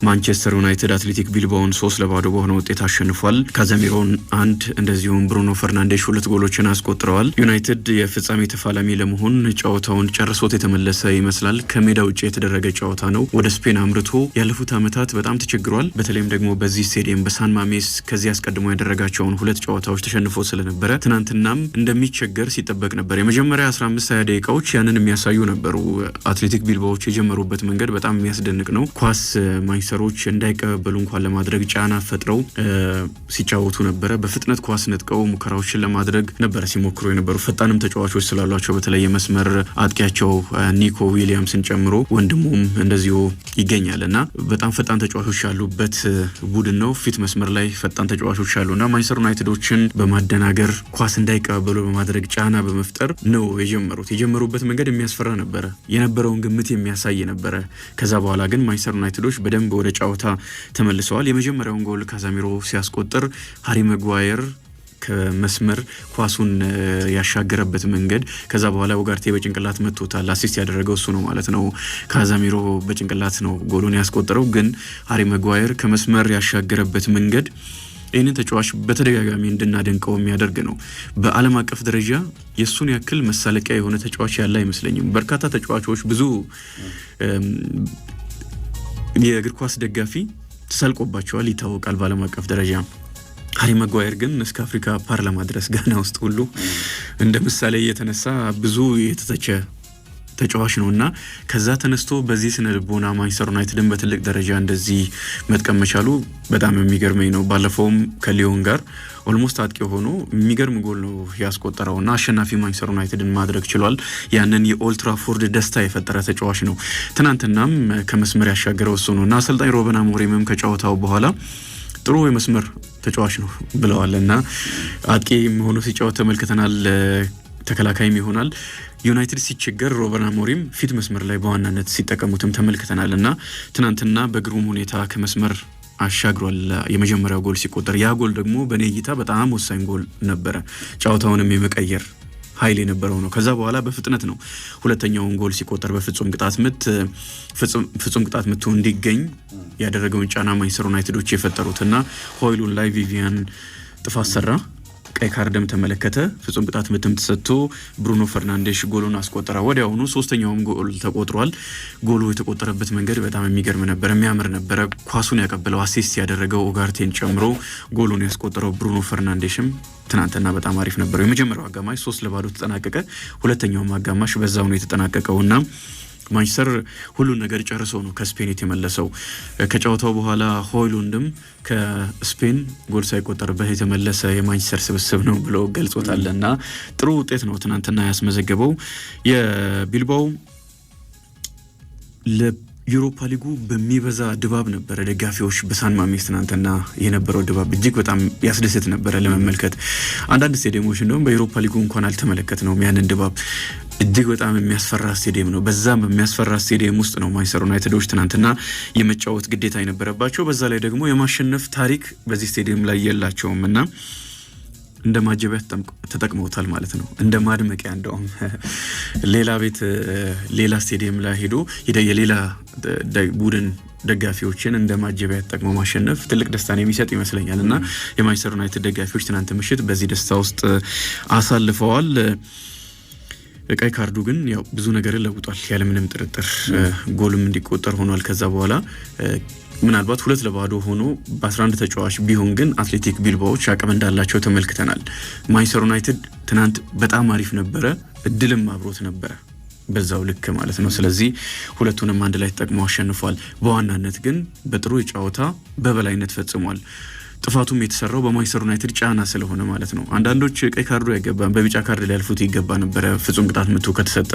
ማንቸስተር ዩናይትድ አትሌቲክ ቢልባውን 3-0 በሆነ ውጤት አሸንፏል። ካዛሚሮን 1 እንደዚሁም ብሩኖ ፈርናንዴሽ 2 ጎሎችን አስቆጥረዋል። ዩናይትድ የፍጻሜ ተፋላሚ ለመሆን ጨዋታውን ጨርሶት የተመለሰ ይመስላል። ከሜዳ ውጪ የተደረገ ጨዋታ ነው። ወደ ስፔን አምርቶ ያለፉት ዓመታት በጣም ተቸግሯል። በተለይም ደግሞ በዚህ ስቴዲየም በሳን ማሜስ ከዚህ አስቀድሞ ያደረጋቸውን 2 ጨዋታዎች ተሸንፎ ስለነበረ ትናንትናም እንደሚቸገር ሲጠበቅ ነበር። የመጀመሪያ 15-20 ደቂቃዎች ያንን የሚያሳዩ ነበሩ። አትሌቲክ ቢልባዎች የጀመሩበት መንገድ በጣም የሚያስደንቅ ነው። ኳስ ማንቸስተሮች እንዳይቀበሉ እንኳን ለማድረግ ጫና ፈጥረው ሲጫወቱ ነበረ። በፍጥነት ኳስ ነጥቀው ሙከራዎችን ለማድረግ ነበረ ሲሞክሩ የነበሩ። ፈጣንም ተጫዋቾች ስላሏቸው በተለይ የመስመር አጥቂያቸው ኒኮ ዊሊያምስን ጨምሮ ወንድሙም እንደዚሁ ይገኛል እና በጣም ፈጣን ተጫዋቾች ያሉበት ቡድን ነው። ፊት መስመር ላይ ፈጣን ተጫዋቾች አሉና ማንቸስተር ዩናይትዶችን በማደናገር ኳስ እንዳይቀበሉ በማድረግ ጫና በመፍጠር ነው የጀመሩበት መንገድ የሚያስፈራ ነበረ። የነበረውን ግምት የሚያሳይ ነበረ። ከዛ በኋላ ግን ማንቸስተር ዩናይትዶች በደንብ ወደ ጨዋታ ተመልሰዋል። የመጀመሪያውን ጎል ካዛሚሮ ሲያስቆጥር ሃሪ ማጓየር ከመስመር ኳሱን ያሻገረበት መንገድ ከዛ በኋላ ኡጋርቴ በጭንቅላት መጥቶታል። አሲስት ያደረገው እሱ ነው ማለት ነው። ካዛሚሮ በጭንቅላት ነው ጎሉን ያስቆጠረው። ግን ሃሪ ማጓየር ከመስመር ያሻገረበት መንገድ ይህንን ተጫዋች በተደጋጋሚ እንድናደንቀው የሚያደርግ ነው። በዓለም አቀፍ ደረጃ የሱን ያክል መሳለቂያ የሆነ ተጫዋች ያለ አይመስለኝም። በርካታ ተጫዋቾች ብዙ የእግር ኳስ ደጋፊ ተሳልቆባቸዋል ይታወቃል በዓለም አቀፍ ደረጃ። ሃሪ ማጓየር ግን እስከ አፍሪካ ፓርላማ ድረስ ጋና ውስጥ ሁሉ እንደ ምሳሌ የተነሳ ብዙ የተተቸ ተጫዋች ነውና ከዛ ተነስቶ በዚህ ስነ ልቦና ማንቸስተር ዩናይትድን በትልቅ ደረጃ እንደዚህ መጥቀም መቻሉ በጣም የሚገርመኝ ነው። ባለፈውም ከሊዮን ጋር ኦልሞስት አጥቂ ሆኖ የሚገርም ጎል ነው ያስቆጠረውና አሸናፊ ማንቸስተር ዩናይትድን ማድረግ ችሏል። ያንን የኦልድ ትራፎርድ ደስታ የፈጠረ ተጫዋች ነው። ትናንትናም ከመስመር ያሻገረው እሱ ነውና አሰልጣኝ ሩበን አሞሪምም ከጨዋታው በኋላ ጥሩ የመስመር ተጫዋች ነው ብለዋልና አጥቂ ሆኖ ሲጫወት ተመልክተናል። ተከላካይም ይሆናል። ዩናይትድ ሲቸገር ሩበን አሞሪም ፊት መስመር ላይ በዋናነት ሲጠቀሙትም ተመልክተናል እና ትናንትና በግሩም ሁኔታ ከመስመር አሻግሯል። የመጀመሪያው ጎል ሲቆጠር ያ ጎል ደግሞ በኔ እይታ በጣም ወሳኝ ጎል ነበረ። ጨዋታውንም የመቀየር ኃይል የነበረው ነው። ከዛ በኋላ በፍጥነት ነው ሁለተኛውን ጎል ሲቆጠር በፍጹም ቅጣት ምት እንዲገኝ ያደረገውን ጫና ማንቸስተር ዩናይትዶች የፈጠሩትና ሆይሉን ላይ ቪቪያን ጥፋት ሰራ። ቀይ ካርድም ተመለከተ። ፍጹም ቅጣት ምትም ተሰጥቶ ብሩኖ ፈርናንዴሽ ጎሉን አስቆጠረ። ወዲያውኑ ሶስተኛውም ጎል ተቆጥሯል። ጎሉ የተቆጠረበት መንገድ በጣም የሚገርም ነበር፣ የሚያምር ነበረ። ኳሱን ያቀበለው አሲስት ያደረገው ኡጋርቴን ጨምሮ ጎሉን ያስቆጠረው ብሩኖ ፈርናንዴሽም ትናንትና በጣም አሪፍ ነበር። የመጀመሪያው አጋማሽ 3-0 ተጠናቀቀ። ሁለተኛውም አጋማሽ በዛው ነው የተጠናቀቀውና ማንቸስተር ሁሉን ነገር ጨርሶ ነው ከስፔን የተመለሰው። ከጨዋታው በኋላ ሆይሉንድም ከስፔን ጎል ሳይቆጠርበት የተመለሰ የማንቸስተር ስብስብ ነው ብሎ ገልጾታልና ጥሩ ውጤት ነው ትናንትና ያስመዘገበው። የቢልባው ለዩሮፓ ሊጉ በሚበዛ ድባብ ነበረ። ደጋፊዎች በሳን ማሜስ ትናንትና የነበረው ድባብ እጅግ በጣም ያስደስት ነበረ ለመመልከት። አንዳንድ ስቴዲየሞች እንደውም በዩሮፓ ሊጉ እንኳን አልተመለከትነውም ያንን ድባብ። እጅግ በጣም የሚያስፈራ ስቴዲየም ነው። በዛም የሚያስፈራ ስቴዲየም ውስጥ ነው ማንቸስተር ዩናይትዶች ትናንትና የመጫወት ግዴታ የነበረባቸው። በዛ ላይ ደግሞ የማሸነፍ ታሪክ በዚህ ስቴዲየም ላይ የላቸውም እና እንደ ማጀቢያ ተጠቅመውታል ማለት ነው። እንደ ማድመቂያ እንደውም ሌላ ስቴዲየም ላይ ሄዶ የሌላ ቡድን ደጋፊዎችን እንደ ማጀቢያ ተጠቅመው ማሸነፍ ትልቅ ደስታን የሚሰጥ ይመስለኛል እና የማንቸስተር ዩናይትድ ደጋፊዎች ትናንት ምሽት በዚህ ደስታ ውስጥ አሳልፈዋል። ቀይ ካርዱ ግን ያው ብዙ ነገር ለውጧል ያለምንም ጥርጥር። ጎልም እንዲቆጠር ሆኗል። ከዛ በኋላ ምናልባት 2-0 ሆኖ በ11 ተጫዋች ቢሆን ግን አትሌቲክ ቢልባዎች አቅም እንዳላቸው ተመልክተናል። ማንቸስተር ዩናይትድ ትናንት በጣም አሪፍ ነበረ፣ እድልም አብሮት ነበረ በዛው ልክ ማለት ነው። ስለዚህ ሁለቱንም አንድ ላይ ተጠቅመው አሸንፏል። በዋናነት ግን በጥሩ ጨዋታ በበላይነት ፈጽሟል። ጥፋቱም የተሰራው በማንቸስተር ዩናይትድ ጫና ስለሆነ ማለት ነው። አንዳንዶች ቀይ ካርዱ አይገባም፣ በቢጫ ካርድ ሊያልፉት ይገባ ነበረ ፍጹም ቅጣት ምቱ ከተሰጠ።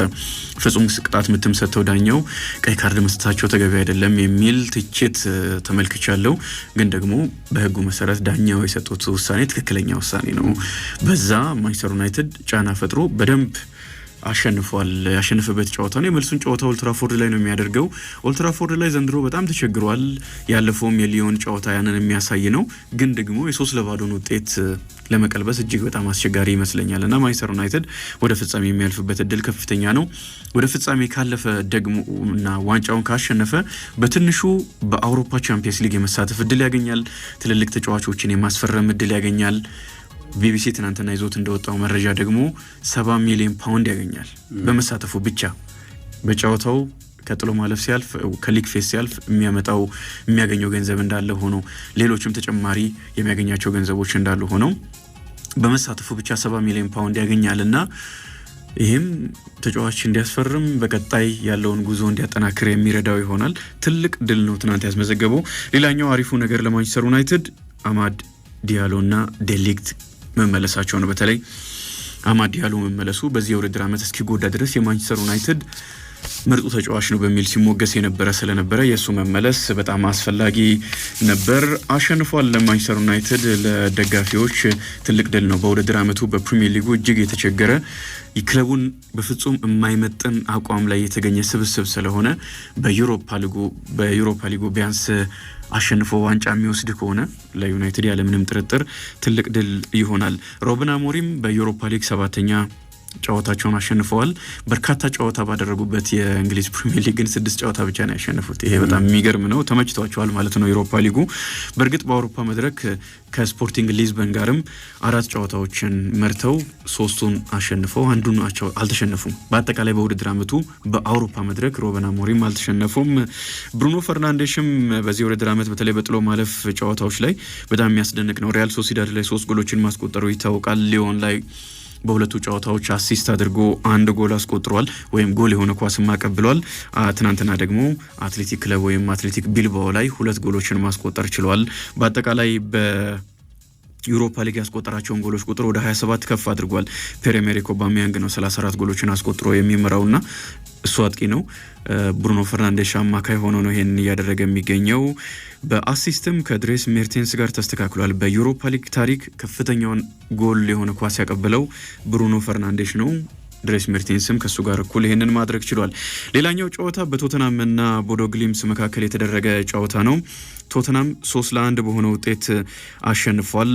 ፍጹም ቅጣት ምትም ሰጥተው ዳኛው ቀይ ካርድ መስጠታቸው ተገቢ አይደለም የሚል ትችት ተመልክቻለሁ። ግን ደግሞ በሕጉ መሰረት ዳኛው የሰጡት ውሳኔ ትክክለኛ ውሳኔ ነው። በዛ ማንቸስተር ዩናይትድ ጫና ፈጥሮ በደንብ አሸንፏል። ያሸነፈበት ጨዋታ ነው። የመልሱን ጨዋታ ኦልድ ትራፎርድ ላይ ነው የሚያደርገው። ኦልድ ትራፎርድ ላይ ዘንድሮ በጣም ተቸግሯል። ያለፈውም የሊዮን ጨዋታ ያንን የሚያሳይ ነው። ግን ደግሞ የ3-0 ውጤት ለመቀልበስ እጅግ በጣም አስቸጋሪ ይመስለኛልና ማንቸስተር ዩናይትድ ወደ ፍጻሜ የሚያልፍበት እድል ከፍተኛ ነው። ወደ ፍጻሜ ካለፈ ደግሞ እና ዋንጫውን ካሸነፈ በትንሹ በአውሮፓ ቻምፒየንስ ሊግ የመሳተፍ እድል ያገኛል። ትልልቅ ተጫዋቾችን የማስፈረም እድል ያገኛል። ቢቢሲ ትናንትና ይዞት እንደወጣው መረጃ ደግሞ 70 ሚሊዮን ፓውንድ ያገኛል በመሳተፉ ብቻ። በጨዋታው ከጥሎ ማለፍ ሲያልፍ ከሊግ ፌስ ሲያልፍ የሚያገኘው ገንዘብ እንዳለ ሆኖ ሌሎችም ተጨማሪ የሚያገኛቸው ገንዘቦች እንዳሉ ሆነው በመሳተፉ ብቻ 70 ሚሊዮን ፓውንድ ያገኛልና ይህም ተጫዋች እንዲያስፈርም በቀጣይ ያለውን ጉዞ እንዲያጠናክር የሚረዳው ይሆናል። ትልቅ ድል ነው ትናንት ያስመዘገበው። ሌላኛው አሪፉ ነገር ለማንቸስተር ዩናይትድ አማድ ዲያሎና ዴሊክት መመለሳቸው ነው። በተለይ አማድ ዲያሎ መመለሱ በዚህ የውድድር ዓመት እስኪጎዳ ድረስ የማንቸስተር ዩናይትድ ምርጡ ተጫዋች ነው በሚል ሲሞገስ ስለነበረ የሱ መመለስ በጣም አስፈላጊ ነበር። አሸንፏል። ለማንቸስተር ዩናይትድ ለደጋፊዎች ትልቅ ድል ነው። በውድድር ዓመቱ በፕሪሚየር ሊጉ እጅግ የተቸገረ ክለቡን በፍጹም የማይመጥን አቋም ላይ የተገኘ ስብስብ ስለሆነ በዩሮፓ ሊጉ ቢያንስ አሸንፎ ዋንጫ የሚወስድ ከሆነ ለዩናይትድ ያለምንም ጥርጥር ትልቅ ድል ይሆናል። ሩበን አሞሪም በዩሮፓ ሊግ 7ኛ ጨዋታቸውን አሸንፈዋል። በርካታ ጨዋታ ባደረጉበት የእንግሊዝ ፕሪሚየር ሊግ ግን 6 ጨዋታ ብቻ ነው ያሸነፉት። ይሄ በጣም የሚገርም ነው። ተመችቷቸዋል ማለት ነው ዩሮፓ ሊጉ። በእርግጥ በአውሮፓ መድረክ ከስፖርቲንግ ሊዝበን ጋርም 4 ጨዋታዎችን መርተው 3ቱን አሸንፈው አንዱን አልተሸነፉም። በአጠቃላይ በውድድር ዓመቱ በአውሮፓ መድረክ ሩበን አሞሪም አልተሸነፉም። ብሩኖ ፈርናንዴሽም በዚህ ውድድር ዓመት በተለይ በጥሎ ማለፍ ጨዋታዎች ላይ በጣም የሚያስደንቅ ነው። ሪያል ሶሲዳድ ላይ 3 ጎሎችን ማስቆጠሩ ይታወቃል። ሊዮን ላይ በሁለቱ ጨዋታዎች አሲስት አድርጎ 1 ጎል አስቆጥሯል ወይም ጎል የሆነ ኳስም አቀብሏል። ትናንትና ደግሞ አትሌቲክ ክለብ ወይም አትሌቲክ ቢልባኦ ላይ 2 ጎሎችን ማስቆጠር ችሏል። በአጠቃላይ በዩሮፓ ሊግ ያስቆጠራቸውን ጎሎች ቁጥር ወደ 27 ከፍ አድርጓል። ፒየር-ኤመሪክ ኦባሜያንግ ነው 34 ጎሎችን አስቆጥሮ የሚመራውና እሱ አጥቂ ነው። ብሩኖ ፈርናንዴሽ አማካይ ሆኖ ነው ይሄን እያደረገ የሚገኘው። በአሲስትም ከድሬስ ሜርቴንስ ጋር ተስተካክሏል። በዩሮፓ ሊግ ታሪክ ከፍተኛውን ጎል የሆነ ኳስ ያቀበለው ብሩኖ ፈርናንዴሽ ነው። ድሬስ ሜርቴንስም ከሱ ጋር እኩል ይሄንን ማድረግ ችሏል። ሌላኛው ጨዋታ በቶተናም እና ቦዶ ግሊምስ መካከል የተደረገ ጨዋታ ነው። ቶተናም 3-1 በሆነ ውጤት አሸንፏል።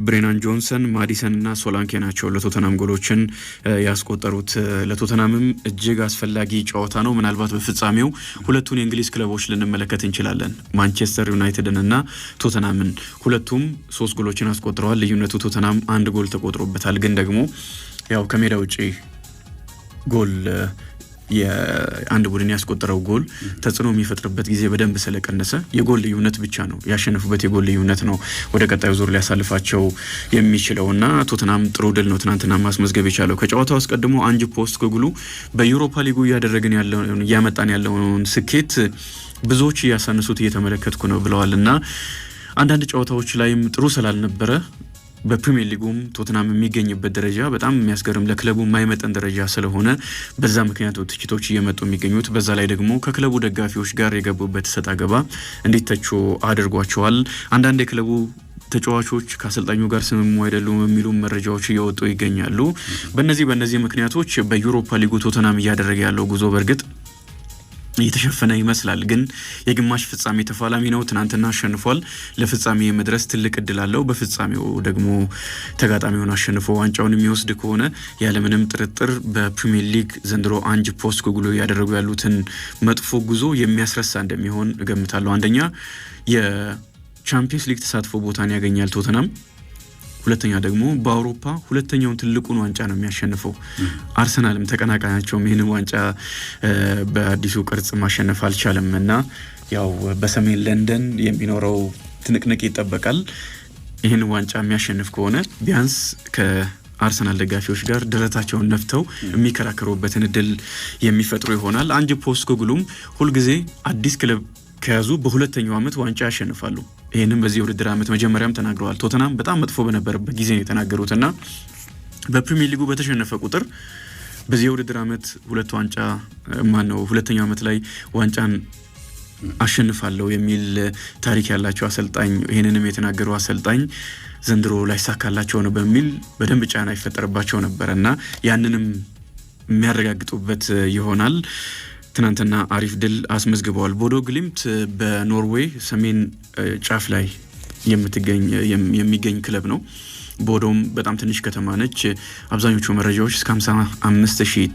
ብሬናን ጆንሰን፣ ማዲሰን እና ሶላንኬ ናቸው ለቶተናም ጎሎችን ያስቆጠሩት። ለቶተናምም እጅግ አስፈላጊ ጨዋታ ነው። ምናልባት በፍጻሜው ሁለቱን የእንግሊዝ ክለቦች ልንመለከት እንችላለን። ማንቸስተር ዩናይትድን እና ቶተናምን። ሁለቱም 3 ጎሎችን አስቆጥረዋል። ልዩነቱ ቶተናም 1 ጎል ተቆጥሮበታል። ግን ደግሞ ያው ከሜዳ ውጪ ጎል የአንድ ቡድን ያስቆጠረው ጎል ተጽዕኖ የሚፈጥርበት ጊዜ በደንብ ስለቀነሰ የጎል ልዩነት ብቻ ነው ያሸነፉበት። የጎል ልዩነት ነው ወደ ቀጣዩ ዙር ሊያሳልፋቸው የሚችለውና ቶተናም ጥሩ ድል ነው ትናንትና ማስመዝገብ የቻለው። ከጨዋታው አስቀድሞ አንጅ ፖስቴኮግሉ በዩሮፓ ሊጉ እያመጣን ያለውን ስኬት ብዙዎች እያሳነሱት እየተመለከትኩ ነው ብለዋልና አንዳንድ ጨዋታዎች ላይም ጥሩ ስላልነበረ በፕሪሚየር ሊጉም ቶተናም የሚገኝበት ደረጃ በጣም የሚያስገርም ለክለቡ የማይመጠን ደረጃ ስለሆነ በዛ ምክንያት ትችቶች እየመጡ የሚገኙት። በዛ ላይ ደግሞ ከክለቡ ደጋፊዎች ጋር የገቡበት ሰጣ ገባ እንዲተቹ አድርጓቸዋል። አንዳንድ የክለቡ ተጫዋቾች ከአሰልጣኙ ጋር ስምሙ አይደሉም የሚሉ መረጃዎች እየወጡ ይገኛሉ። በእነዚህ ምክንያቶች በዩሮፓ ሊጉ ቶተናም እያደረገ ያለው ጉዞ በእርግጥ የተሸፈነ ይመስላል። ግን የግማሽ ፍጻሜ ተፋላሚ ነው። ትናንትና አሸንፏል። ለፍጻሜ የመድረስ ትልቅ እድል አለው። በፍጻሜው ደግሞ ተጋጣሚውን አሸንፎ ዋንጫውን የሚወስድ ከሆነ ያለምንም ጥርጥር በፕሪሚየር ሊግ ዘንድሮ አንጅ ፖስቴኮግሉ ያደረጉ ያሉትን መጥፎ ጉዞ የሚያስረሳ እንደሚሆን እገምታለሁ። አንደኛ የቻምፒየንስ ሊግ ተሳትፎ ቦታን ያገኛል ቶተናም። ሁለተኛ ደግሞ በአውሮፓ ሁለተኛውን ትልቁን ዋንጫ ነው የሚያሸንፈው። አርሰናልም ተቀናቃኛቸውም ይህንን ዋንጫ በአዲሱ ቅርጽ ማሸነፍ አልቻለም እና ያው በሰሜን ለንደን የሚኖረው ትንቅንቅ ይጠበቃል። ይህን ዋንጫ የሚያሸንፍ ከሆነ ቢያንስ ከአርሰናል ደጋፊዎች ጋር ደረታቸውን ነፍተው የሚከራከሩበትን እድል የሚፈጥሩ ይሆናል። አንጅ ፖስቴኮግሉም ሁልጊዜ አዲስ ክለብ ከያዙ በሁለተኛው ዓመት ዋንጫ ያሸንፋሉ። ይህንም በዚህ የውድድር ዓመት መጀመሪያም ተናግረዋል። ቶተናም በጣም መጥፎ በነበረበት ጊዜ ነው የተናገሩትና በፕሪሚየር ሊጉ በተሸነፈ ቁጥር በዚህ የውድድር ዓመት ሁለተኛው ዓመት ላይ ዋንጫን አሸንፋለሁ የሚል ታሪክ ያላቸው አሰልጣኝ፣ ይህንንም የተናገሩ አሰልጣኝ ዘንድሮ ላይሳካላቸው ነው በሚል በደንብ ጫና ይፈጠርባቸው ነበርና ያንንም የሚያረጋግጡበት ይሆናል። ትናንትና አሪፍ ድል አስመዝግበዋል። ቦዶ ግሊምት በኖርዌይ ሰሜን ጫፍ ላይ የሚገኝ ክለብ ነው። ቦዶም በጣም ትንሽ ከተማ ነች። አብዛኞቹ መረጃዎች እስከ 55,000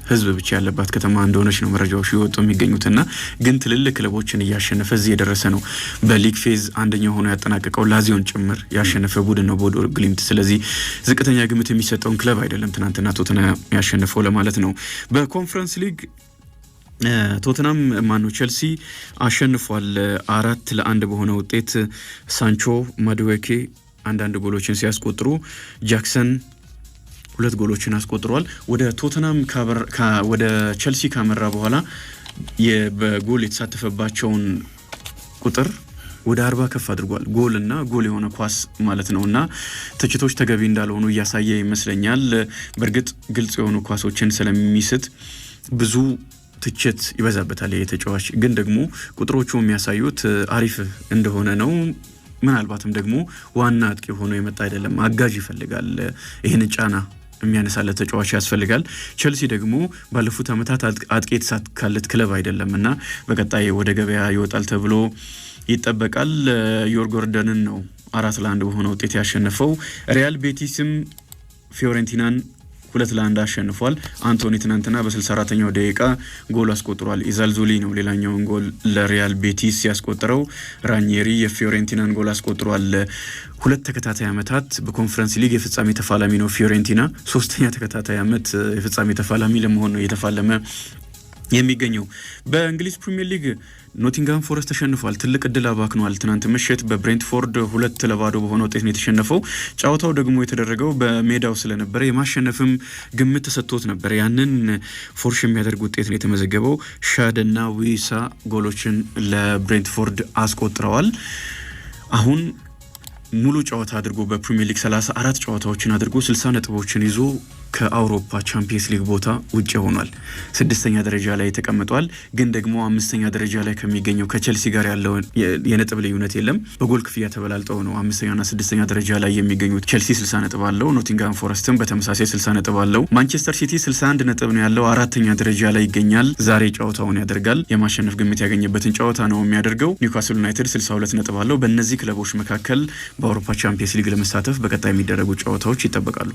ህዝብ ብቻ ያለባት ከተማ እንደሆነች ነው መረጃዎች ይወጡ የሚገኙትና ግን ትልልቅ ክለቦችን እያሸነፈ እዚህ የደረሰ ነው። በሊግ ፌዝ አንደኛ ሆኖ ያጠናቀቀው ላዚዮን ጭምር ያሸነፈ ቡድን ነው ቦዶ ግሊምት። ስለዚህ ዝቅተኛ ግምት የሚሰጠውን ክለብ አይደለም ትናንትና ቶተንሃም ያሸነፈው ለማለት ነው። በኮንፈረንስ ሊግ ቶተንሃም ቼልሲ አሸንፏል 4-1 በሆነ ውጤት። ሳንቾ ማዱዌኬ አንዳንድ ጎሎችን ሲያስቆጥሩ ጃክሰን 2 ጎሎችን አስቆጥሯል። ወደ ቶተንሃም ወደ ቼልሲ ካመራ በኋላ በጎል የተሳተፈባቸውን ቁጥር ወደ 40 ከፍ አድርጓል። ጎልና ጎል የሆነ ኳስ ማለት ነውና ትችቶች ተገቢ እንዳልሆኑ እያሳየ ይመስለኛል። በእርግጥ ግልጽ የሆኑ ኳሶችን ስለሚስት ብዙ ትችት ይበዛበታል የተጫዋች። ግን ደግሞ ቁጥሮቹ የሚያሳዩት አሪፍ እንደሆነ ነው። ምናልባትም ደግሞ ዋና አጥቂ ሆኖ የመጣ አይደለም፣ አጋዥ ይፈልጋል። ይህን ጫና የሚያነሳለት ተጫዋች ያስፈልጋል። ቼልሲ ደግሞ ባለፉት ዓመታት አጥቂ የተሳካለት ክለብ አይደለምና በቀጣይ ወደ ገበያ ይወጣል ተብሎ ይጠበቃል። ዮርጎርደንን ነው 4-1 በሆነ ውጤት ያሸነፈው። ሪያል ቤቲስም ፊዮሬንቲናን 2-1 አሸንፏል። አንቶኒ ትናንትና በ64ኛው ደቂቃ ጎል አስቆጥሯል። ኢዛልዙሊ ነው ሌላኛውን ጎል ለሪያል ቤቲስ ያስቆጠረው። ራኒየሪ የፊዮሬንቲናን ጎል አስቆጥሯል። 2 ተከታታይ ዓመታት በኮንፈረንስ ሊግ የፍጻሜ ተፋላሚ ነው ፊዮሬንቲና። 3ኛ ተከታታይ ዓመት የፍጻሜ ተፋላሚ ለመሆን ነው እየተፋለመ የሚገኘው። በእንግሊዝ ፕሪሚየር ሊግ ኖቲንግሃም ፎረስት ተሸንፏል። ትልቅ እድል አባክኗል። ትናንት ምሽት በብሬንትፎርድ 2-0 በሆነ ውጤት ነው የተሸነፈው። ጨዋታው ደግሞ የተደረገው በሜዳው ስለነበረ የማሸነፍም ግምት ተሰጥቶት ነበር። ያንን ፎርሽ የሚያደርግ ውጤት ነው የተመዘገበው። ሻድና ዊሳ ጎሎችን ለብሬንትፎርድ አስቆጥረዋል። አሁን ሙሉ ጨዋታ አድርጎ በፕሪሚየር ሊግ 34 ጨዋታዎችን አድርጎ 60 ነጥቦችን ይዞ ከአውሮፓ ቻምፒየንስ ሊግ ቦታ ውጭ ሆኗል። 6ኛ ደረጃ ላይ ተቀምጧል። ግን ደግሞ 5ኛ ደረጃ ላይ ከሚገኘው ከቼልሲ ጋር ያለው የነጥብ ልዩነት የለም። በጎል ክፍያ ተበላልጠው ነው 5ኛና 6ኛ ደረጃ ላይ የሚገኙት። ቼልሲ 60 ነጥብ አለው። ኖቲንግሃም ፎረስትም በተመሳሳይ 60 ነጥብ አለው። ማንቸስተር ሲቲ 61 ነጥብ ነው ያለው፣ 4ኛ ደረጃ ላይ ይገኛል። ዛሬ ጨዋታውን ያደርጋል። የማሸነፍ ግምት ያገኘበትን ጨዋታ ነው የሚያደርገው። ኒውካስል ዩናይትድ 62 ነጥብ አለው። በእነዚህ ክለቦች መካከል በአውሮፓ ቻምፒየንስ ሊግ ለመሳተፍ በቀጣይ የሚደረጉ ጨዋታዎች ይጠበቃሉ።